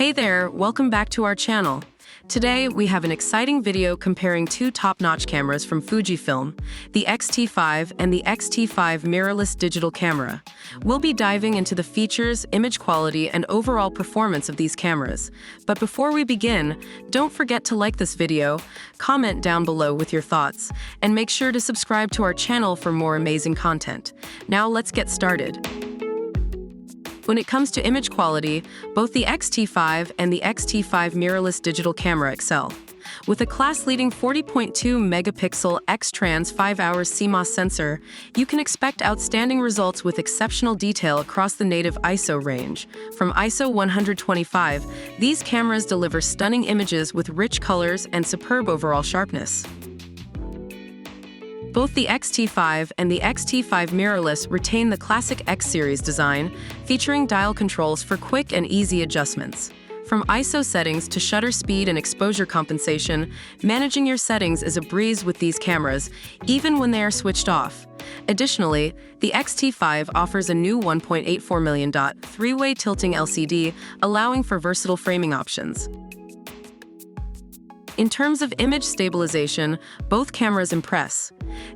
Hey there, welcome back to our channel. Today, we have an exciting video comparing two top-notch cameras from Fujifilm, the X-T5 and the X-T5 mirrorless digital camera. We'll be diving into the features, image quality, and overall performance of these cameras. But before we begin, don't forget to like this video, comment down below with your thoughts, and make sure to subscribe to our channel for more amazing content. Now let's get started. When it comes to image quality, both the X-T5 and the X-T5 mirrorless digital camera excel. With a class-leading 40.2 megapixel X-Trans 5-hour CMOS sensor, you can expect outstanding results with exceptional detail across the native ISO range. From ISO 125, these cameras deliver stunning images with rich colors and superb overall sharpness. Both the X-T5 and the X-T5 mirrorless retain the classic X-series design, featuring dial controls for quick and easy adjustments. From ISO settings to shutter speed and exposure compensation, managing your settings is a breeze with these cameras, even when they are switched off. Additionally, the X-T5 offers a new 1.84 million three-way tilting LCD, allowing for versatile framing options. In terms of image stabilization, both cameras impress.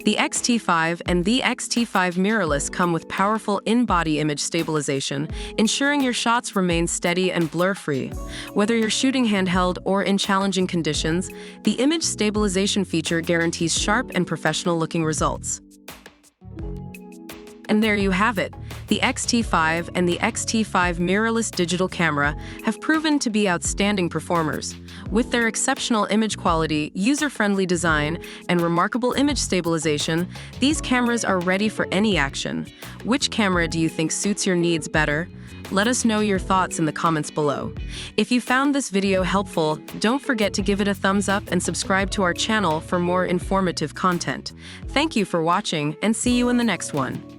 The X-T5 and the X-T5 mirrorless come with powerful in-body image stabilization, ensuring your shots remain steady and blur-free. Whether you're shooting handheld or in challenging conditions, the image stabilization feature guarantees sharp and professional-looking results. And there you have it. The X-T5 and the X-T5 mirrorless digital camera have proven to be outstanding performers. With their exceptional image quality, user-friendly design, and remarkable image stabilization, these cameras are ready for any action. Which camera do you think suits your needs better? Let us know your thoughts in the comments below. If you found this video helpful, don't forget to give it a thumbs up and subscribe to our channel for more informative content. Thank you for watching, and see you in the next one.